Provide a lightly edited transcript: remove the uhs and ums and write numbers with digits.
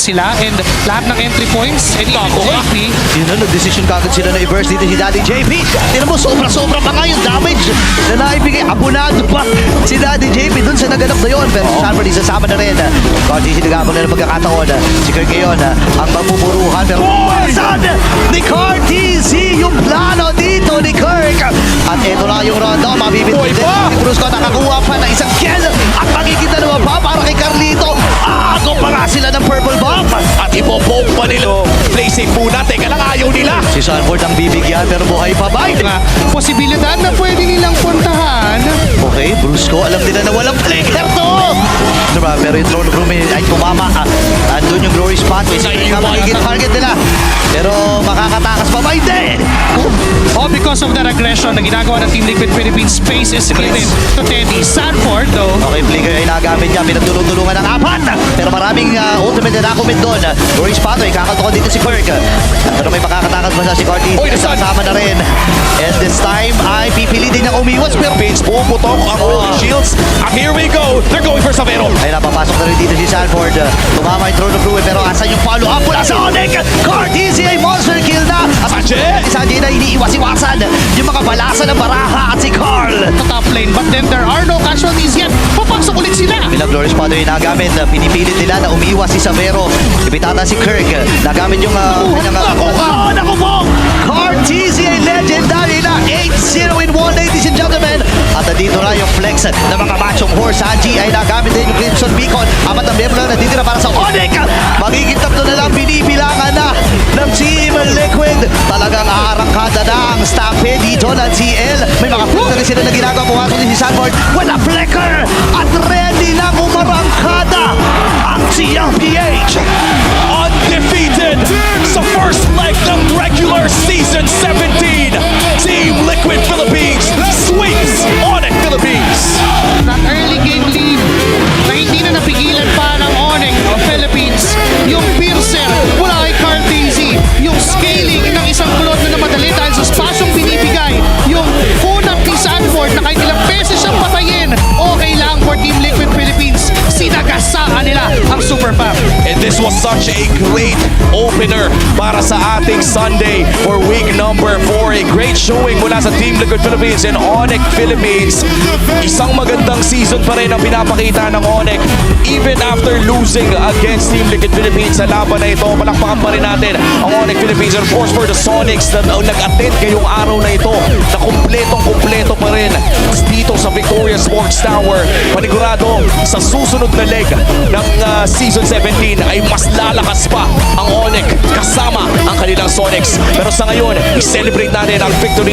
sila and lahat ng entry points and JP. Yun na, nag-decision kagad sila na i-burst dito si Daddy JP. Tinan mo, sobra-sobra pa nga yung damage na naibigay. Abunado pa si Daddy JP dun sa naganap na yun. Pero si Sanford isasama na rin. Kasi sinagabang na ng pagkakataon. Si Kirk ngayon ang magpupuruhan. Pero buwasan ni Cartesi yung plano dito ni Kirk. At ito na yung rondo. Mabibintay din. Si Brusco nakakuha pa na isang kill. At magiging dalawa pa para kay Carlito. Ako pa nga sila ng purple bomb. At ipopoke pa nila. Play safe muna. Teka lang, ayaw nila. Si Sanford ang bibigyan pero buhay pa ba? Posibilidad na pwede nilang puntahan. Okay, Brusco, alam nila na walang flicker to! Diba, pero yung throne room ay tumama. Andun yung glory spot. Isa yung magiging target nila. Pero makakatakas pa ba? Hindi! All because of that aggression na ginagawa ng Team Liquid Philippines, space is given to Teddy. Sanford, though. Okay, flicker ay nagamit niya. Pinagtulong-tulungan ng apat. Pero maraming ultimate na nakumit doon. Glory spot, ay kakaltukon dito si Kirk. Pero may makakatakas ba siya si Carty? Kasama na rin. And this time ay pipilitin niyang umiwas. Pero Pins pumuputok ang early shields. And here we go. They're going for Savero. ay napapasok na rin dito si Sanford. Tumama yung Throne of Ruin pero asan yung follow-up mula sa Onyx? Cartesi ay monster kill na. At Sanjay! si Sanjay na iniiwas-iwasan yung mga balasa ng Baraha at si Carl. Sa top lane, but then there are no casualties yet. Papasok ulit sila. Bilang Glorious Spot yung nagamit. Pinipilit nila na umiiwas si Savero. Ibitata si Kirk. Nagamit yung Naku po! Cartesi ay legendary na 8-0 in 1, ladies and gentlemen. At dito na yung flex ng mga machong horse. Sanji ay nagamit din yung Crimson Beacon. Apat na miyembro na natitira para sa Onyx. Magiging tatlo na lang binibilangan na ng Team Liquid. Talagang aarangkada na ang Stampede dito ng TL. May mga flex na rin sila na ginagawa. Pumasok din si Sanford. Wala flicker! At ready na umarangkada ang CLPH. Undefeated sa first leg ng regular season 17. Team Liquid Philippines sweeps Onyx Philippines. That early game lead na hindi na napigilan pa ng Onyx Philippines. Yung Piercer mula kay Cartesi. Yung scaling ng isang bulot na namadali dahil sa spasyong binibigay. Yung kunat ni Sanford na kahit ilang beses siyang patayin. Okay lang for Team Liquid Philippines. Sinagasaan nila ang Super Fam. And this was such a great opener para sa ating Sunday for week number 4. A great showing mula sa Team Liquid Philippines and Onyx Philippines. Isang magandang season pa rin ang pinapakita ng Onyx. Even after losing against Team Liquid Philippines sa laban na ito, palakpakan pa rin natin ang Onyx Philippines. And of course for the Sonics na nag-attend ngayong araw na ito, na kumpletong-kumpleto pa rin dito sa Victoria Sports Tower. Panigurado sa susunod na leg ng Season 17 ay mas lalakas pa ang Onyx kasama ang kanilang Sonics. Pero sa ngayon, i-celebrate natin ang victory